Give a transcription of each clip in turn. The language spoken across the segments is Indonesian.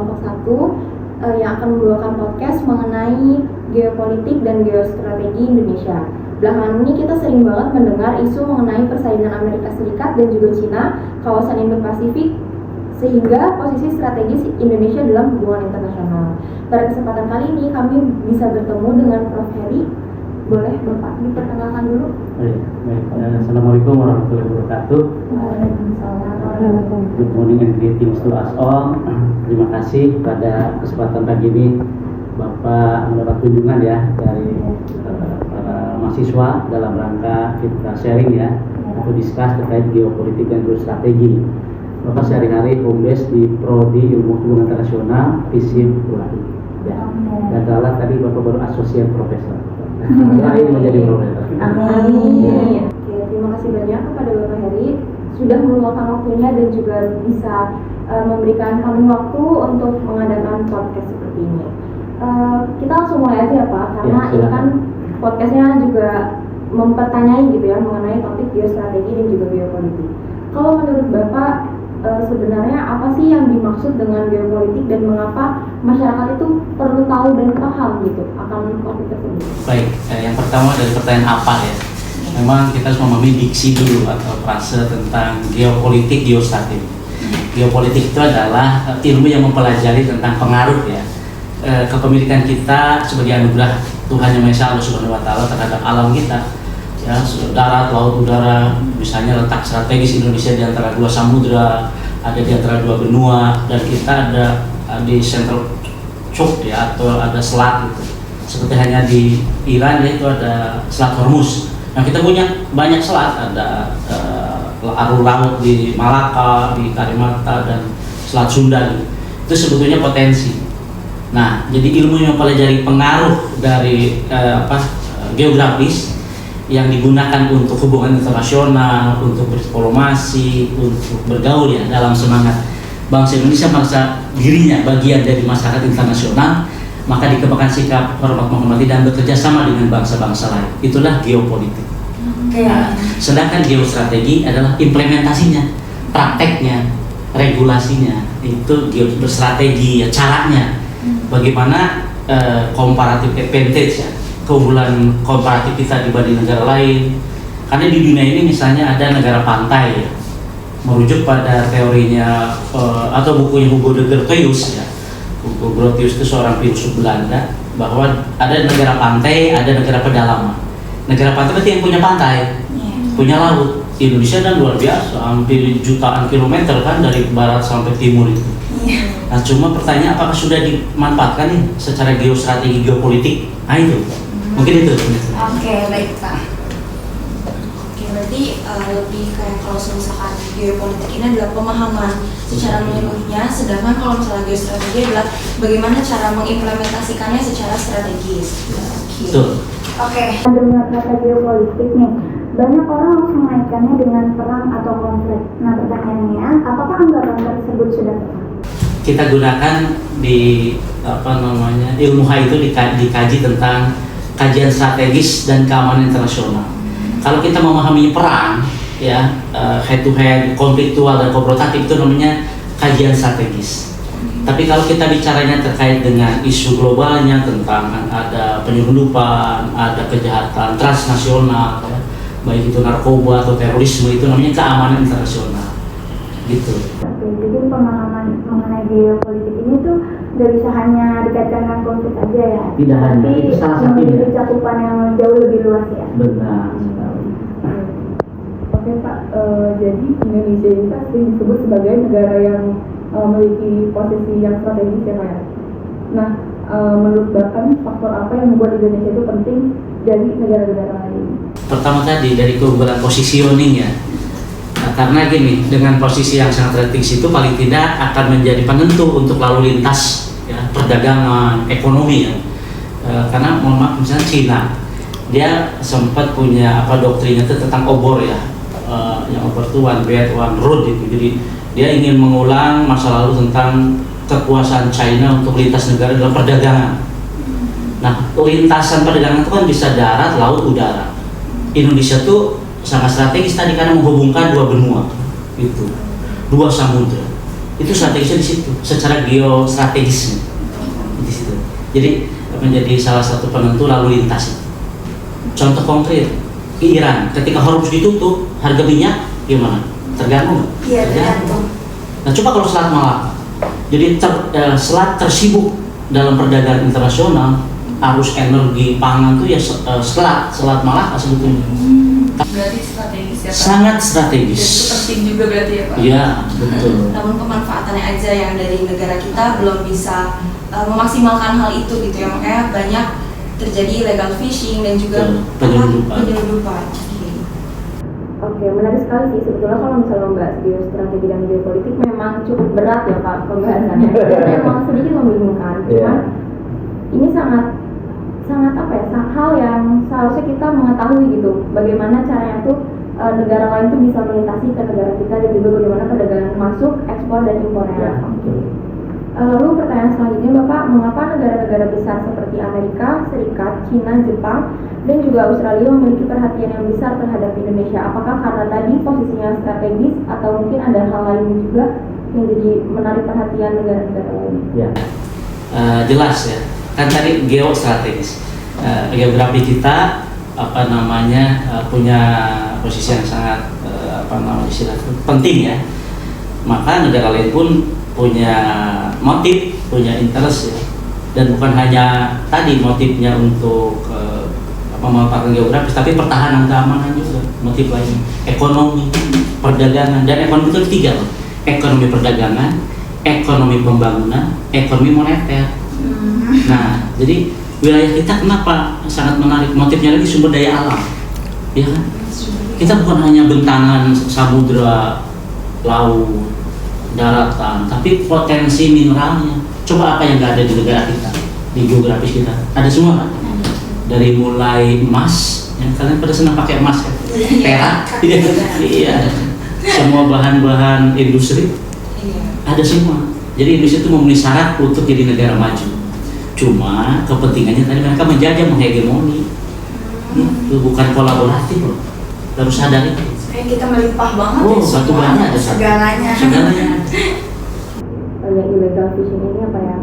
kelompok 1 yang akan membawakan podcast mengenai geopolitik dan geostrategi Indonesia. Belakangan ini kita sering banget mendengar isu mengenai persaingan Amerika Serikat dan juga Cina, kawasan Indo-Pasifik, sehingga posisi strategis Indonesia dalam hubungan internasional. Pada kesempatan kali ini kami bisa bertemu dengan Prof. Heri. Boleh Bapak diperkenalkan dulu? Baik. Assalamualaikum warahmatullahi wabarakatuh. Waalaikumsalam. Good morning and greetings to us all. Terima kasih pada kesempatan pagi ini Bapak mendapat kunjungan ya dari para mahasiswa dalam rangka kita sharing ya atau discuss terkait geopolitik dan geostrategi. Bapak sehari-hari home base di Prodi Ilmu Hubungan Internasional FISIP UI. Ya. Dan dalam tadi Bapak baru associate professor. Lain menjadi profesor. Amin. Oke, terima kasih banyak kepada Bapak Heri sudah meluangkan waktunya dan juga bisa memberikan kami waktu untuk mengadakan podcast seperti ini. Kita langsung mulai aja ya Pak, karena ya, ini kan podcastnya juga mempertanyai gitu ya mengenai topik geostrategi dan juga geopolitik. Kalau menurut Bapak sebenarnya apa sih yang dimaksud dengan geopolitik dan mengapa masyarakat itu perlu tahu dan paham gitu akan topik tersebut? Baik, yang pertama dari pertanyaan apa ya? Memang kita harus memahami diksi dulu atau frase tentang geopolitik, geostrategi. Geopolitik itu adalah ilmu yang mempelajari tentang pengaruh ya kepemilikan kita sebagai anugerah Tuhan Yang Maha Esa Allah Subhanahu Wa Taala terhadap alam kita. Ya, darat, laut, udara, misalnya letak strategis Indonesia di antara dua samudra, ada di antara dua benua, dan kita ada di Central Choke ya, atau ada selat gitu. Seperti hanya di Iran ya, itu ada Selat Hormuz. Nah, kita punya banyak selat, ada arus laut di Malaka, di Kalimantan, dan Selat Sunda gitu. Itu sebetulnya potensi. Nah, jadi ilmu yang mempelajari pengaruh dari geografis yang digunakan untuk hubungan internasional, untuk berdiplomasi, untuk bergaul ya dalam semangat bangsa Indonesia merasa dirinya bagian dari masyarakat internasional, maka dikembangkan sikap hormat menghormati dan bekerja sama dengan bangsa-bangsa lain. Itulah geopolitik. Nah, sedangkan geostrategi adalah implementasinya, prakteknya, regulasinya. Itu geostrategi ya, caranya bagaimana comparative advantage ya, keunggulan komparatif kita dibanding negara lain. Karena di dunia ini misalnya ada negara pantai ya, merujuk pada teorinya atau bukunya Hugo de Grotius ya. Hugo Grotius itu seorang filsuf Belanda, bahwa ada negara pantai, ada negara pedalaman. Negara pantai berarti yang punya pantai, punya laut. Indonesia kan luar biasa, hampir jutaan kilometer kan dari barat sampai timur itu. Nah, cuma pertanyaan apakah sudah dimanfaatkan nih secara geostrategi geopolitik? Nah itu. Mungkin itu. Oke, baik Pak. Oke, berarti lebih kayak kalau misalkan geopolitik ini adalah pemahaman secara menyeluruhnya, sedangkan kalau misalnya geostrategi adalah bagaimana cara mengimplementasikannya secara strategis. Betul. Oke. Mendengar kata geopolitik nih, banyak orang langsung mengaitkannya dengan perang atau konflik. Nah, pertanyaannya, apakah anggapan tersebut sudah tepat? Kita gunakan di ilmu H itu dikaji tentang kajian strategis dan keamanan internasional. Kalau kita memahami perang, ya head to head, konfliktual dan konfrontatif itu namanya kajian strategis. Tapi kalau kita bicaranya terkait dengan isu globalnya tentang ada penyelundupan, ada kejahatan transnasional, ya, baik itu narkoba atau terorisme, itu namanya keamanan internasional. Gitu. Oke, jadi pemahaman mengenai geopolitik ini tuh nggak bisa hanya dikaitkan dengan konflik aja ya. Tidak hanya, itu salah satunya. Memiliki cakupan yang jauh lebih luas ya. Benar sekali. Oke Pak, jadi Indonesia ini kan sering disebut sebagai negara yang memiliki posisi yang strategis ya Pak ya. Nah, menurut Bapak nih faktor apa yang membuat Indonesia itu penting dari negara-negara lain? Pertama tadi dari keunggulan positioning ya. Nah, karena gini, dengan posisi yang sangat strategis itu paling tidak akan menjadi penentu untuk lalu lintas ya, perdagangan, ekonomi ya. Karena mohon maaf, misalnya Cina, dia sempat punya doktrinnya itu tentang obor ya, yang obor itu one belt one road gitu. Jadi dia ingin mengulang masa lalu tentang kekuasaan China untuk lintas negara dalam perdagangan. Nah, lintasan perdagangan itu kan bisa darat, laut, udara. Indonesia tuh sangat strategis tadi karena menghubungkan dua benua, itu, dua samudra. Itu strategisnya di situ, secara geostrategisnya di situ. Jadi menjadi salah satu penentu lalu lintas. Contoh konkret, Iran ketika Hormuz ditutup, harga minyak gimana? Terganggu nggak? Iya, tergantung. Nah coba kalau Selat Malaka, jadi selat tersibuk dalam perdagangan internasional, arus energi pangan tuh ya Selat Malaka sebetulnya. Berarti strategis ya Pak? Sangat strategis. Dan itu penting juga berarti ya Pak? Iya, betul. Namun pemanfaatannya aja yang dari negara kita belum bisa memaksimalkan hal itu gitu ya, makanya banyak terjadi illegal fishing dan juga Penyelundupan. Oke. Oke, menarik sekali sih. Sebetulnya kalau misalnya membahas geostrategi dan geopolitik memang cukup berat ya Pak pembahasannya. Dan memang sedikit membingungkan. Cuman ini sangat apa ya? Hal yang seharusnya kita mengetahui gitu. Bagaimana caranya tuh negara lain tuh bisa melintasi ke negara kita dan juga bagaimana perdagangan masuk, ekspor dan impornya. Lalu pertanyaan selanjutnya Bapak, mengapa negara-negara besar seperti Amerika Serikat, Cina, Jepang, dan juga Australia memiliki perhatian yang besar terhadap Indonesia? Apakah karena tadi posisinya strategis atau mungkin ada hal lain juga yang jadi menarik perhatian negara-negara lain? Ya. Jelas ya, kan tadi geostrategis. Geografi kita punya posisi yang sangat penting ya. Maka negara lain pun punya motif, punya interest ya, dan bukan hanya tadi motifnya untuk memanfaatkan geografis, tapi pertahanan keamanan juga motif lain, ekonomi, perdagangan, dan ekonomi itu tiga loh, ekonomi perdagangan, ekonomi pembangunan, ekonomi moneter. Nah, jadi wilayah kita kenapa sangat menarik, motifnya lagi sumber daya alam, ya kan? Kita bukan hanya bentangan samudra, laut, daratan, tapi potensi mineralnya. Coba apa yang nggak ada di negara kita, di geografis kita, ada semua kan? Dari mulai emas, yang kalian pada senang pakai emas kan? Perak, iya, semua bahan-bahan industri, ada semua. Jadi Indonesia itu memenuhi syarat untuk jadi negara maju. Cuma kepentingannya tadi mereka menjajah, menghegemoni. Itu bukan kolaboratif loh. Harus sadar itu. Kayak kita melimpah banget Oh, ya, satu semua, banyak ada satu. segalanya. Yang illegal fishing ini apa ya?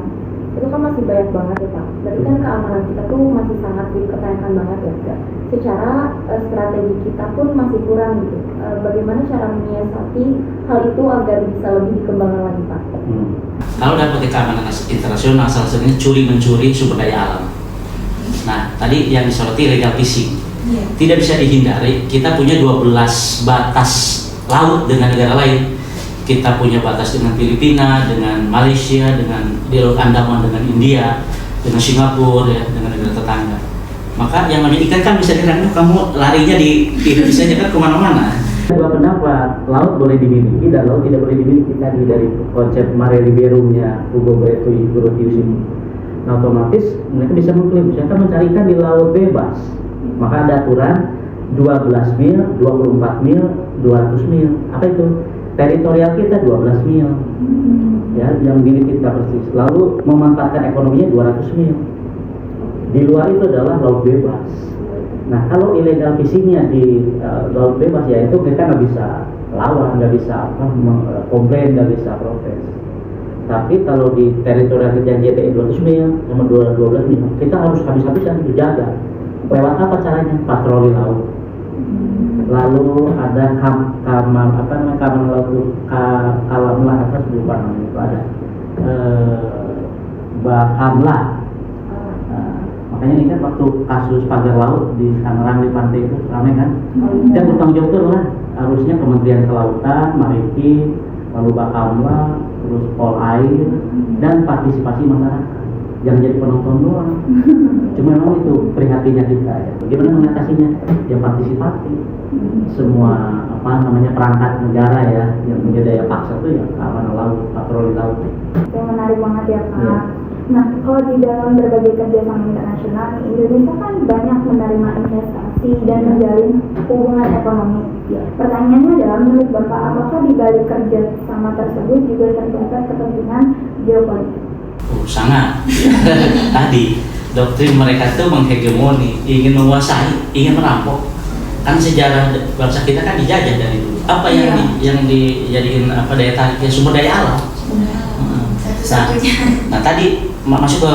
Itu kan masih banyak banget ya Pak. Berarti kan keamanan kita tuh masih sangat dipertanyakan banget ya. Secara strategi kita pun masih kurang gitu. Bagaimana cara menyiasati hal itu agar bisa lebih dikembangkan lagi Pak? Kalau dapat keamanan internasional, salah satunya curi mencuri sumber daya alam. Nah, tadi yang disoroti illegal fishing. Tidak bisa dihindari, kita punya 12 batas laut dengan negara lain. Kita punya batas dengan Filipina, dengan Malaysia, dengan di Laut Andaman, dengan India, dengan Singapura, ya, dengan negara tetangga. Maka yang namanya ikan kan bisa dirangkap, kamu larinya di Indonesia aja kan kemana-mana. Dua pendapat, laut boleh dimiliki dan laut tidak boleh dimiliki tadi dari konsep mare liberumnya Hugo Grotius ini. Nah, otomatis mereka bisa mengklaim, saya akan mencari ikan di laut bebas. Maka ada aturan 12 mil, 24 mil, 200 mil. Apa itu? Teritorial kita 12 mil. Ya, yang milik kita persis. Lalu memanfaatkan ekonominya 200 mil. Di luar itu adalah laut bebas. Nah, kalau illegal fishingnya di laut bebas ya itu kita nggak bisa lawan, nggak bisa komplain, nggak bisa protes. Tapi kalau di teritorial kita JTE 200 mil sama 12 mil, kita harus habis-habisan dijaga. Lewat apa caranya? Patroli laut. Lalu ada kaman laut kalamlah apa lupa namanya itu ada bakamla. Makanya ini kan waktu kasus pagar laut di Tangerang di pantai itu ramai kan? Dan bertanggung jawab itu adalah harusnya Kementerian Kelautan, Maritim, lalu bakamla, terus Polair dan partisipasi masyarakat. Jangan jadi penonton doang. Cuma memang itu prihatinnya kita ya. Bagaimana mengatasinya? Yang partisipatif. Semua perangkat negara ya yang punya daya paksa itu ya keamanan laut, patroli laut. Yang menarik banget ya Pak. Ya. Nah, kalau di dalam berbagai kerjasama internasional, Indonesia kan banyak menerima investasi dan menjalin hubungan ekonomi. Pertanyaannya adalah, menurut Bapak, apakah di balik kerjasama tersebut juga terdapat kepentingan geopolitik? Oh, sangat. Tadi doktrin mereka itu menghegemoni, ingin menguasai, ingin merampok. Kan sejarah bangsa kita kan dijajah dari dulu. Apa yang dijadiin daya tariknya? Sumber daya alam. satu-satunya. Nah tadi masuk ke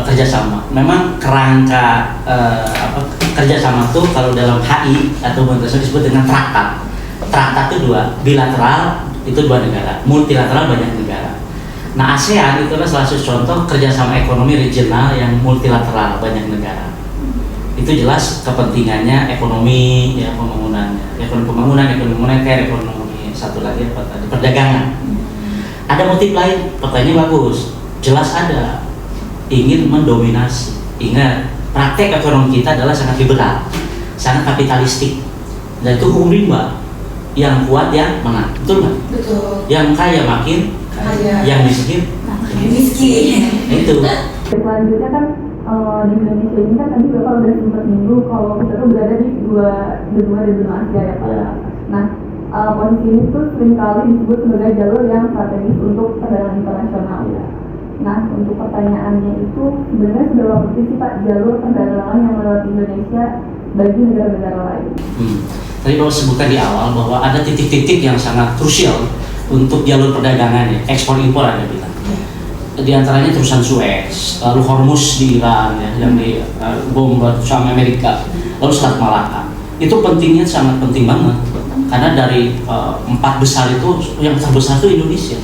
kerjasama. Memang kerangka kerjasama tuh kalau dalam HI atau internasional disebut dengan traktat. Traktat itu dua, bilateral itu dua negara, multilateral banyak negara. Nah ASEAN itu adalah salah satu contoh kerjasama ekonomi regional yang multilateral banyak negara. Itu jelas kepentingannya ekonomi, ya pembangunannya, ekonomi moneter, ekonomi satu lagi apa tadi, perdagangan. Ada motif lain, pertanyaan bagus, jelas ada, ingin mendominasi. Ingat, praktek ekonomi kita adalah sangat liberal, sangat kapitalistik, dan itu hukum rimba. Yang kuat yang menang, betul nggak? Betul. Yang kaya makin Kaya. yang miskin Miskin. itu. Selanjutnya kan di Indonesia ini kan tadi Bapak udah sempat minggu kalau kita tuh berada di benua Asia ya Pak. Ya. Nah, posisi ini tuh seringkali disebut sebagai jalur yang strategis untuk perdagangan internasional. Nah, untuk pertanyaannya itu sebenarnya seberapa penting sih Pak jalur perdagangan yang melewati Indonesia bagi negara-negara lain? Tadi Bapak sebutkan di awal bahwa ada titik-titik yang sangat krusial untuk jalur perdagangan ya, ekspor impor ada bilang. Di antaranya terusan Suez, lalu Hormuz di Iran ya, yang di bom sama Amerika, lalu Selat Malaka. Itu pentingnya sangat penting banget karena dari 4 besar itu yang terbesar itu Indonesia.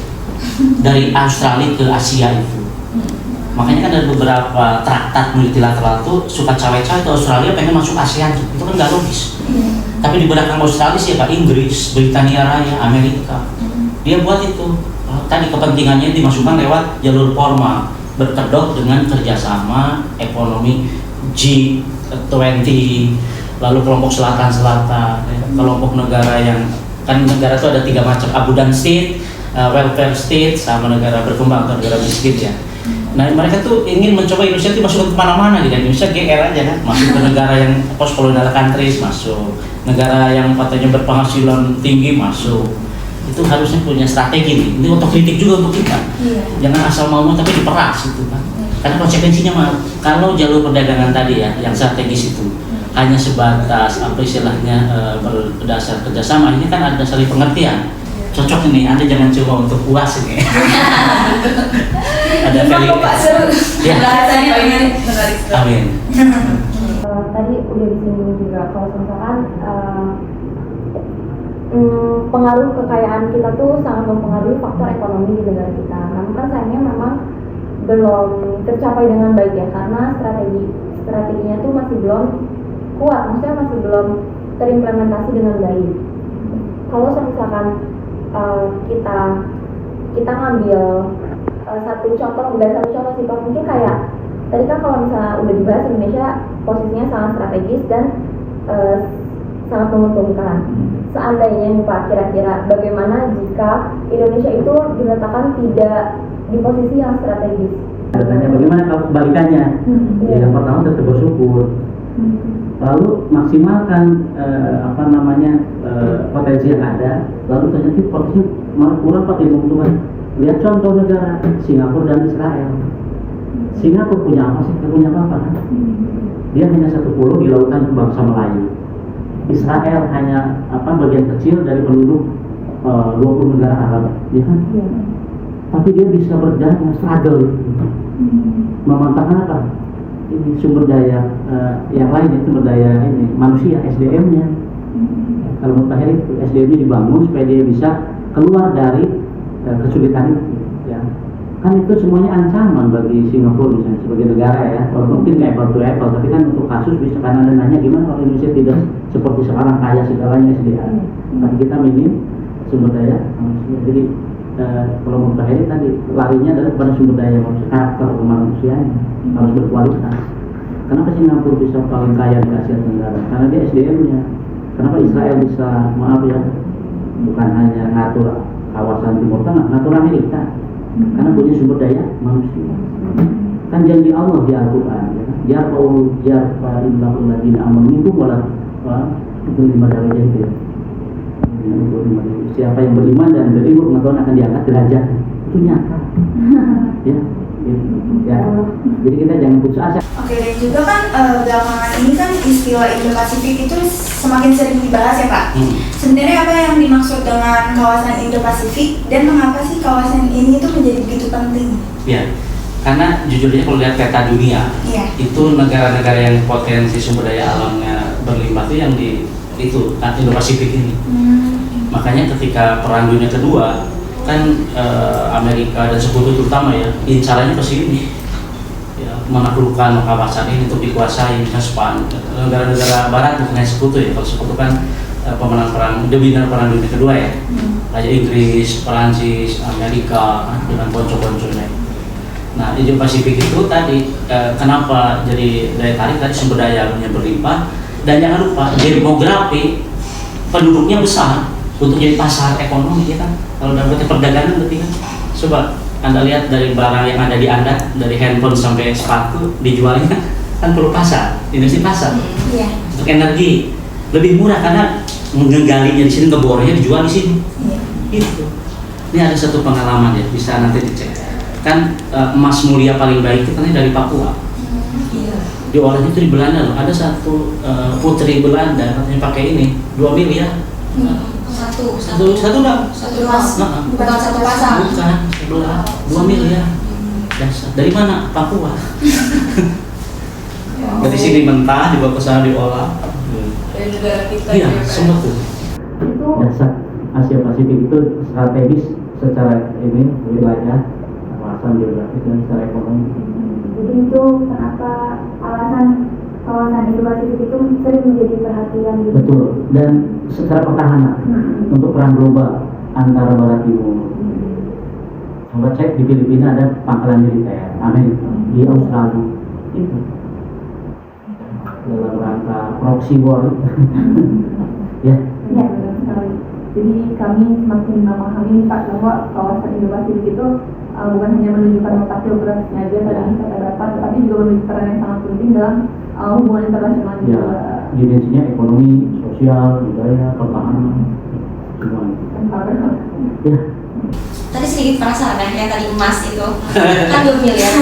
Dari Australia ke Asia itu. Makanya kan ada beberapa traktat multilateral tuh suka cawe-cawe tuh Australia pengen masuk ASEAN tuh. Itu kan nggak logis. Tapi di belakang Australia siapa? Inggris, Britania Raya, Amerika. Dia buat itu. Tadi kepentingannya dimasukkan lewat jalur formal, berkedok dengan kerjasama ekonomi G20, lalu kelompok selatan-selatan, kelompok negara yang kan negara itu ada 3 macam, abundant state, welfare state, sama negara berkembang atau negara miskin ya. Nah mereka tuh ingin mencoba Indonesia itu masuk ke mana-mana gitu. Indonesia GR aja kan, masuk ke negara yang post colonial countries masuk, negara yang katanya berpenghasilan tinggi masuk. Itu harusnya punya strategi nih. Ini otokritik juga untuk kita. Jangan asal mau tapi diperas itu kan. Karena konsekuensinya mah kalau jalur perdagangan tadi ya yang strategis itu hanya sebatas apa istilahnya berdasar kerjasama, ini kan ada saling pengertian. Cocok ini, Anda jangan coba untuk puas ini. Ada kali. Ya. Bahasanya menarik. Amin. Tadi udah disinggung juga kalau misalkan pengaruh kekayaan kita tuh sangat mempengaruhi faktor ekonomi di negara kita. Namun kan sayangnya memang belum tercapai dengan baik ya karena strateginya tuh masih belum kuat, maksudnya masih belum terimplementasi dengan baik. Kalau misalkan kita ngambil satu contoh sih Pak, mungkin kayak tadi kan kalau misalnya udah dibahas Indonesia posisinya sangat strategis dan sangat menguntungkan. Seandainya nih Pak, kira-kira bagaimana jika Indonesia itu diletakkan tidak di posisi yang strategis? Tanya bagaimana kalau kebalikannya? Yang pertama tetap bersyukur, lalu maksimalkan potensi yang ada, lalu ternyata potensi malah kurang pakai keuntungan. Lihat contoh negara Singapura dan Israel. Singapura punya apa sih? Punya apa kan? Dia hanya satu pulau di lautan bangsa Melayu. Israel hanya bagian kecil dari penduduk 20 negara Arab, ya kan? Tapi dia bisa berdagang, struggle, memantapkan apa? Ini sumber daya yang lain, sumber daya ini manusia, SDM-nya. Kalau menurut saya itu SDM-nya dibangun supaya dia bisa keluar dari kesulitan itu. Ya. Kan itu semuanya ancaman bagi Singapura misalnya sebagai negara ya, walaupun mungkin apple to apple, tapi kan untuk kasus bisa karena ada nanya gimana kalau Indonesia tidak seperti sekarang kaya segalanya SDM, tapi kita minim sumber daya manusia. Jadi kalau menurut saya tadi larinya adalah kepada sumber daya manusia, karakter manusianya harus berkualitas. Kenapa Singapura bisa paling kaya di Asia Tenggara? Karena dia SDM-nya. Kenapa Israel bisa bukan hanya ngatur kawasan Timur Tengah, ngatur Amerika? Karena punya sumber daya manusia. Kan janji Allah di Al-Quran ya, yarfa'illahul ladzina amanu minkum itu 5 derajat itu ya. Siapa yang beriman dan berilmu pengetahuan akan diangkat derajat. Itu nyata. Ya. gitu. Ya. Jadi kita jangan putus asa. Oke, dan juga kan belakangan ini kan istilah Indo-Pasifik itu semakin sering dibahas ya Pak. Sebenarnya apa yang dimaksud dengan kawasan Indo-Pasifik dan mengapa sih kawasan ini itu menjadi begitu penting? Ya, karena jujurnya kalau lihat peta dunia, Iya. itu negara-negara yang potensi sumber daya alamnya berlimpah itu yang di itu Indo-Pasifik ini. Makanya ketika Perang Dunia Kedua kan Amerika dan Sekutu terutama ya incarannya ke sini, ya, menaklukkan kawasan ini untuk dikuasai. Misalnya negara-negara Barat bukan hanya Sekutu ya, kalau Sekutu kan pemenang perang, winner Perang Dunia Kedua ya, kayak Inggris, Perancis, Amerika dengan ponco-ponconya. Nah, Indo-Pasifik itu tadi kenapa jadi daya tarik tadi sumber dayanya berlimpah, dan jangan lupa demografi penduduknya besar untuk jadi pasar ekonomi ya kan. Kalau dalam konteks perdagangan berarti kan, coba Anda lihat dari barang yang ada di Anda, dari handphone sampai sepatu dijualnya kan perlu pasar, industri pasar. Iya. Untuk energi lebih murah karena menggalinya di sini, ngebornya dijual di sini. Iya. Gitu. Ini ada satu pengalaman ya, bisa nanti dicek. Kan emas mulia paling baik itu kan dari Papua. Iya. Diolahnya itu di Belanda loh. Ada satu putri Belanda katanya pakai ini 2 miliar. Satu enggak? Satu emas, bukan satu pasang. Bukan, sebelah 2 miliar. Dasar. Dari mana? Papua. Dari sini mentah, dibawa ke sana diolah. Dari negara kita Iya, juga. semua tuh. Itu Dasar Asia Pasifik itu strategis secara ini wilayah, kawasan geografis dan secara ekonomi. Jadi itu kenapa alasan kawasan Indo-Pasifik itu sering menjadi perhatian gitu. Betul. Dan secara pertahanan untuk perang global antara Barat Timur. Coba cek di Filipina ada pangkalan militer Amerika, di Australia itu dalam rangka proxy war. Ya. Ya, benar sekali. Jadi kami semakin memahami Pak bahwa kawasan Indo-Pasifik itu bukan hanya menunjukkan letak geografisnya aja tadi kata Bapak, tetapi juga memiliki peran yang sangat penting dalam hubungan internasional Ya, juga. dimensinya ekonomi, sosial, budaya, pertahanan, semuanya. Ya, Tadi sedikit penasaran yang tadi emas itu kan 2 miliar.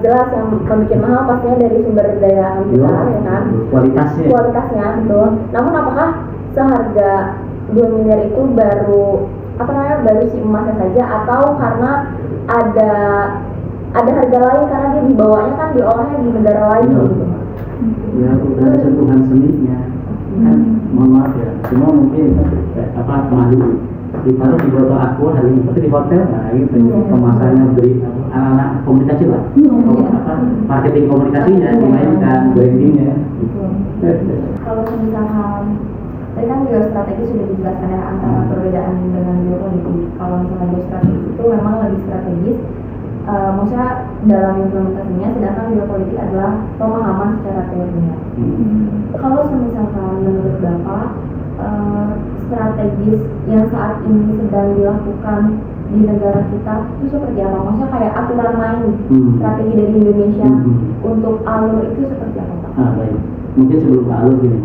jelas yang membuat mahal pastinya dari sumber daya alam kita ya kan. kualitasnya. Kualitasnya betul. Namun apakah seharga 2 miliar itu baru baru si emasnya saja, atau karena ada harga lain karena dia dibawanya kan diolahnya di negara lain Iya. gitu. Ya, udah ada sentuhan seninya. Kan, mohon maaf ya, cuma mungkin madu ditaruh di botol aqua hari ini seperti di hotel, nah itu kemasannya beri anak-anak komunikasi lah, marketing komunikasinya dimainkan, brandingnya. Kalau misalkan tadi kan geostrategi sudah dijelaskan ya antara perbedaan dengan geopolitik. Kalau misalnya geostrategi itu memang lebih strategis, maksudnya dalam implementasinya, sedangkan geopolitik adalah pemahaman secara teorinya. Kalau misalkan menurut Bapak strategis yang saat ini sedang dilakukan di negara kita itu seperti apa? Maksudnya kayak aturan main strategi dari Indonesia untuk alur itu seperti apa Pak? Baik, mungkin sebelum ke alur gini,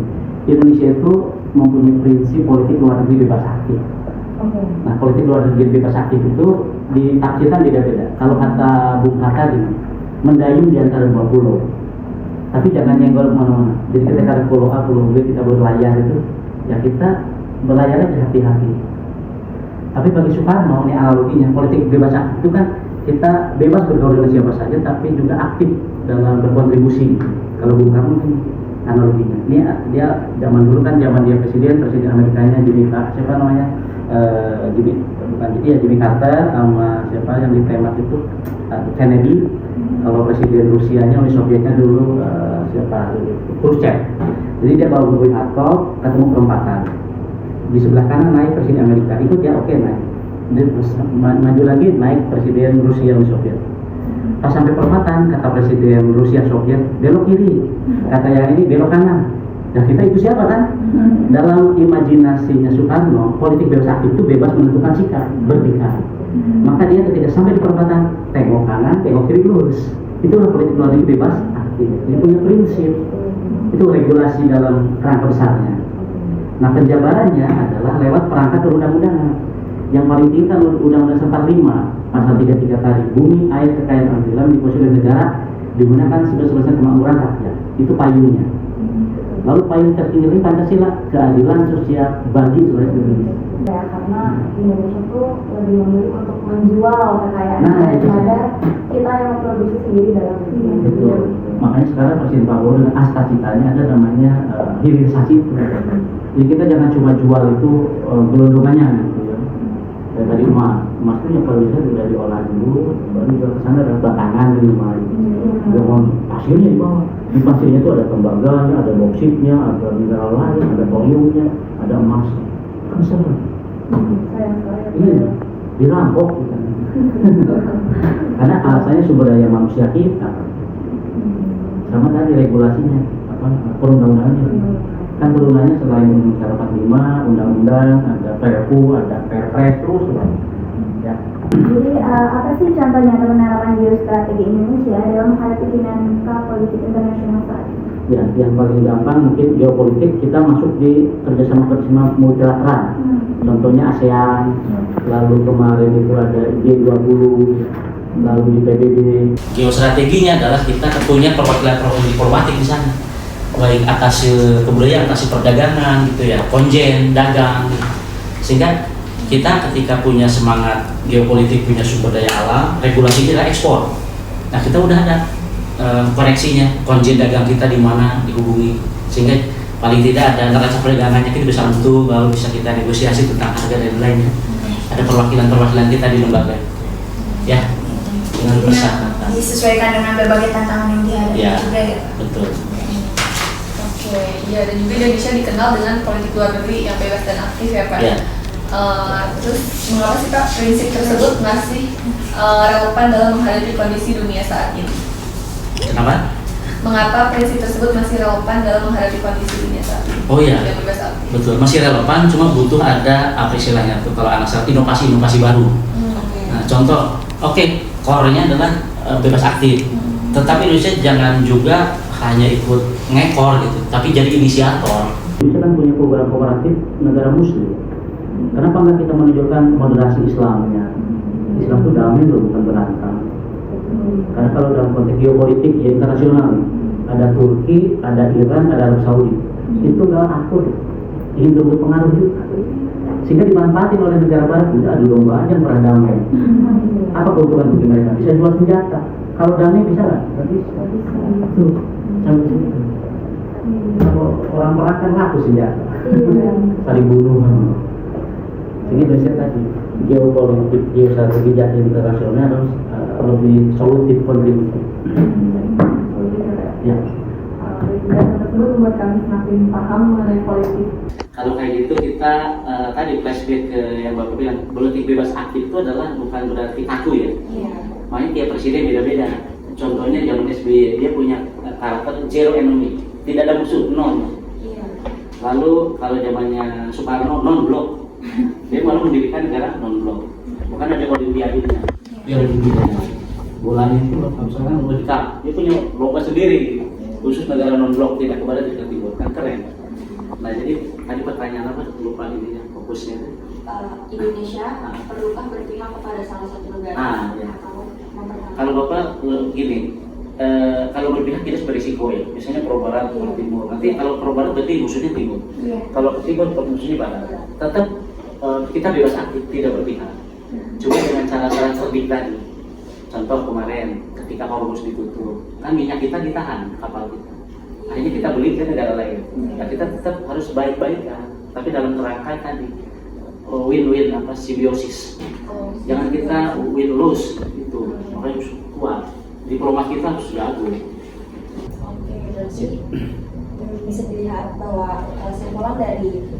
Indonesia itu mempunyai prinsip politik luar negeri bebas aktif. Nah, politik luar negeri bebas aktif itu ditafsirkan beda-beda. Kalau kata Bung Hatta gini, mendayung di antara 2 pulau, tapi jangan nyenggol kemana-mana. Jadi ketika ada pulau A, pulau B, kita berlayar itu, ya kita berlayar aja hati-hati. Tapi bagi Soekarno, ini analoginya, politik bebas aktif itu kan kita bebas bergaul dengan siapa saja, tapi juga aktif dalam berkontribusi. Kalau Bung Karno kan analoginya, ini dia zaman dulu kan zaman dia presiden Amerikanya Jimmy Jimmy Carter sama siapa yang ditembak itu Kennedy. Kalau presiden Rusianya Uni Sovietnya dulu Khrushchev. Jadi dia bawa buku Harkov, ketemu perempatan. Di sebelah kanan naik presiden Amerika, itu dia oke naik. Dia maju lagi naik presiden Rusia Uni Soviet. Pas sampai perempatan, kata presiden Rusia Soviet belok kiri, kata yang ini belok kanan. Dan kita itu siapa kan? Dalam imajinasinya Soekarno, politik bebas aktif itu bebas menentukan sikap, berdikari. Maka dia ketika sampai di perempatan, tengok kanan, tengok kiri lurus. Itulah politik luar negeri bebas aktif. Dia punya prinsip. Itu regulasi dalam kerangka besarnya. Nah, penjabarannya adalah lewat perangkat undang-undangan. Yang paling tinggi kan Undang-Undang 45 pasal 33 tadi, bumi, air, kekayaan alam di dalam dikuasai oleh negara digunakan sebesar-besar kemakmuran rakyat. Itu payungnya. Lalu payung tertinggi ini Pancasila, keadilan sosial bagi seluruh Indonesia. Ya, karena Indonesia tuh lebih memilih untuk menjual kekayaan Nah, itu. daripada kita yang memproduksi sendiri dalam negeri. Betul. Makanya sekarang Presiden Prabowo dengan cita-citanya ada namanya hilirisasi itu. Jadi kita jangan cuma jual itu gelondongannya gitu ya. Dan tadi emas itu yang kalau bisa sudah diolah dulu, baru jual ke sana dan belakangan di rumah. Dengan pasirnya di bawah. Di pasirnya itu ada tembaganya, ada boksitnya, ada mineral lain, ada thoriumnya, ada emas. Kan seru. Iya, dirampok gitu. Karena alasannya sumber daya manusia kita. Sama tadi regulasinya, perundang-undangannya. Kan turunannya selain 45, undang-undang, ada Perpu, ada Perpres, terus ya. Jadi apa sih contoh nyata penerapan geostrategi Indonesia dalam menghadapi dinamika politik internasional saat ini? Ya, yang paling gampang mungkin geopolitik kita masuk di kerjasama multilateral. Contohnya ASEAN, lalu kemarin itu ada G20, lalu di PBB. Geostrateginya adalah kita punya perwakilan diplomatik di sana, baik atas kebudayaan, atas perdagangan gitu ya, konjen, dagang, sehingga kita ketika punya semangat geopolitik, punya sumber daya alam, regulasi kita ekspor. Nah kita udah ada koneksinya, konjen dagang kita di mana dihubungi, sehingga paling tidak ada neraca perdagangannya kita bisa untuk, lalu bisa kita negosiasi tentang harga dan lainnya. Ada perwakilan kita di lembaga, ya dengan persyaratan. Disesuaikan dengan berbagai tantangan yang dihadapi Ya, juga ya. betul. Oke, ya dan juga Indonesia dikenal dengan politik luar negeri yang bebas dan aktif ya Pak. Ya. Terus mengapa sih Pak prinsip tersebut masih relevan dalam menghadapi kondisi dunia saat ini? Kenapa? Mengapa prinsip tersebut masih relevan dalam menghadapi kondisi dunia saat ini? Oh iya, Yang bebas aktif. betul, masih relevan, cuma butuh ada apa istilahnya tuh kalau anak saya inovasi baru. Oke. Nah, contoh, core-nya adalah bebas aktif. Tetapi Indonesia jangan juga hanya ikut ngekor gitu, tapi jadi inisiator. Indonesia kan punya program kooperatif negara Muslim. Kenapa nggak kita menunjukkan moderasi Islamnya? Islam itu damai loh, bukan berantem. Karena kalau dalam konteks geopolitik ya internasional, ada Turki, ada Iran, ada Arab Saudi, itu nggak akur, ingin berebut pengaruh juga, sehingga dimanfaatin oleh negara barat. Udah adu domba aja perang damai. Apa keuntungan bagi mereka? Bisa jual senjata. Kalau damai bisa nggak? Nggak bisa. Tuh, sampai situ. Kalau orang perang kan laku senjata, saling bunuh. Ini Indonesia tadi geopolitik, geostrategi jadi internasional harus lebih solutif kontributif. Ya. Dan tersebut membuat kami semakin paham mengenai politik. Kalau kayak gitu kita tadi flashback ke yang Bapak bilang, politik bebas aktif itu adalah bukan berarti kaku ya. Iya. Makanya tiap presiden beda-beda. Contohnya zaman SBY dia punya karakter zero enemy, tidak ada musuh, non. Iya. Lalu kalau zamannya Soekarno non blok, dia malah mendirikan negara non blok. Bukan ada olimpiadenya, dia olimpiadanya. Bolanya itu misalkan World Cup, dia punya lomba sendiri, khusus negara non blok, tidak ke barat tidak ke timur, kan keren. Nah jadi tadi pertanyaan apa? Lupa ini fokusnya. Indonesia perlukah berpihak kepada salah satu negara Ya. atau mempertahankan? Kalau Bapak gini, kalau berpihak kita berisiko ya, misalnya pro barat, pro timur. Nanti kalau pro barat berarti musuhnya timur. Kalau ke timur musuhnya barat. Tetap kita bebas aktif, tidak berpihak. Cuma dengan cara-cara cerdik tadi. Contoh kemarin ketika Hormuz ditutup, kan minyak kita ditahan kapal kita. Akhirnya kita beli ke negara lain. Nah, kita tetap harus baik-baik kan, tapi dalam kerangka tadi win-win apa simbiosis. Jangan kita win-lose itu, makanya harus kuat. Diplomat kita harus jago. Oke, berarti bisa dilihat bahwa kesimpulan dari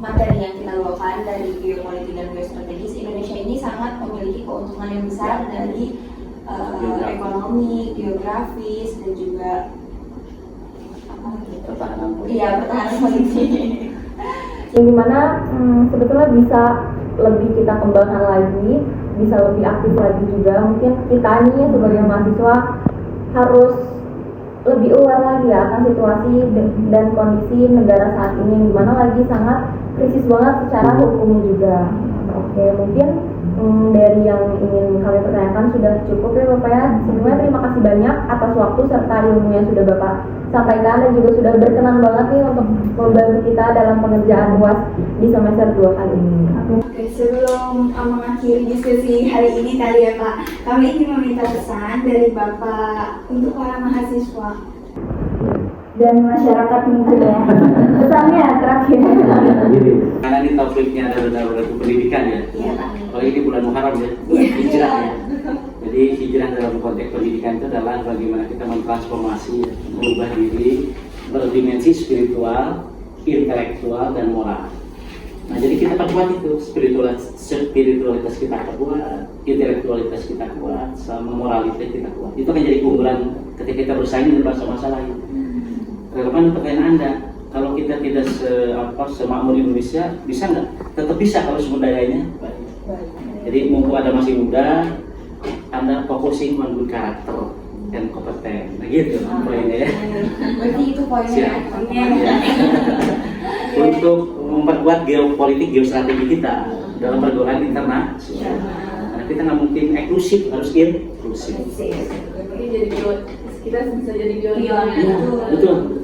materi yang kita bawakan dari geopolitik dan geostrategis, Indonesia ini sangat memiliki keuntungan yang besar dari ekonomi, geografis, dan juga Pertahanan politik. iya pertahanan politik. Yang dimana sebetulnya bisa lebih kita kembangkan lagi, bisa lebih aktif lagi juga. Mungkin kita nih sebagai mahasiswa harus lebih aware lagi ya akan situasi dan kondisi negara saat ini, yang dimana lagi sangat krisis banget secara hukum juga. Oke, mungkin dari yang ingin kami pertanyakan sudah cukup ya Bapak ya. Sebelumnya terima kasih banyak atas waktu serta ilmu yang sudah Bapak sampaikan dan juga sudah berkenan banget nih untuk membantu kita dalam pengerjaan UAS di semester 2 kali ini. Oke, sebelum mengakhiri diskusi hari ini kali ya Pak, kami ingin meminta pesan dari Bapak untuk para mahasiswa dan masyarakat mungkin ya. Pesannya terakhir. Jadi, Karena ini topiknya adalah pendidikan ya. Iya Pak. Kalau ini bulan Muharram ya, bulan hijrah ya. Jadi hijrah dalam konteks pendidikan itu adalah bagaimana kita mentransformasi, ya, merubah diri berdimensi spiritual, intelektual, dan moral. Nah, jadi kita perkuat itu spiritualitas kita kuat, intelektualitas kita kuat, sama moralitas kita kuat. Itu akan jadi keunggulan ketika kita bersaing dengan masalah itu. Relevan pertanyaan Anda, kalau kita tidak semakmur Indonesia, bisa nggak? Tetap bisa kalau sumber dayanya. Jadi mumpung Anda masih muda, Anda focusing on good karakter dan kompeten. Nah gitu poinnya ya. Berarti itu poinnya. Ya. Untuk memperkuat geopolitik, geostrategi kita dalam pergaulan internasional. Karena kita nggak mungkin eksklusif, harus inklusif. Berarti jadi kita bisa jadi pionir. Betul.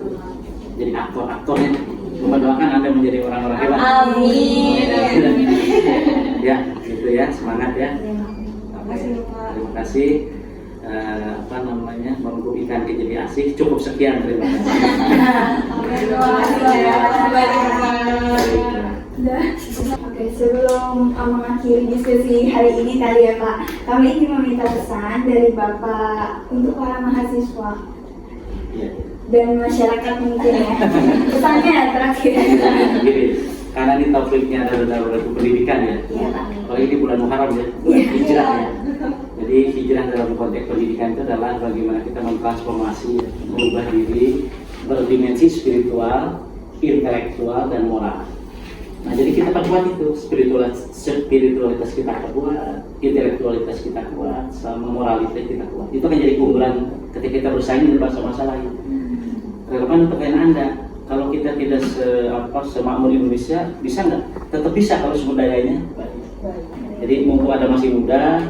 Jadi aktor-aktornya. Mendoakan Anda menjadi orang-orang hebat. Amin. Ya, gitu ya, semangat ya. Terima kasih. Memburu ikan jadi asik. Cukup sekian, terima kasih. Oke, sebelum mengakhiri diskusi hari ini kali ya Pak, kami ingin meminta pesan dari Bapak untuk para mahasiswa Ya. dan masyarakat mungkin ya. Pesannya terakhir. Gini, karena ini topiknya adalah pendidikan ya. Iya Pak. Kalau ini bulan Muharram ya, bulan hijrah ya. Jadi hijrah dalam konteks pendidikan itu adalah bagaimana kita mentransformasi, merubah diri berdimensi spiritual, intelektual, dan moral. Nah, jadi kita perkuat itu spiritualitas kita kuat, intelektualitas kita kuat, sama moralitas kita kuat. Itu akan jadi keunggulan ketika kita bersaing dengan masalah itu. Relevan pertanyaan Anda, kalau kita tidak semakmur Indonesia, bisa nggak? Tetap bisa kalau sumber dayanya. Jadi mumpung Anda masih muda,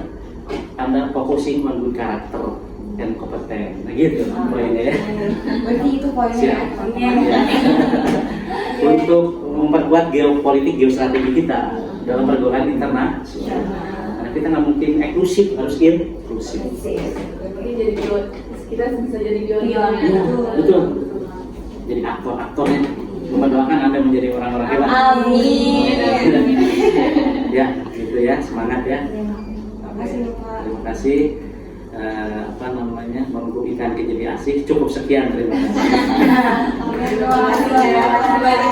Anda focusing on good karakter dan kompeten. Nah gitu poinnya ya. Berarti itu poinnya. Ya. Untuk memperkuat geopolitik, geostrategi kita dalam pergaulan internasional. Karena kita nggak mungkin eksklusif, harus inklusif. Berarti jadi kita bisa jadi pionir. Betul. Jadi aktor-aktornya. Mendoakan Anda menjadi orang-orang hebat. Amin. Ya, gitu ya, semangat ya. Terima kasih. Memburu ikan jadi asik. Cukup sekian, terima kasih. Terima kasih.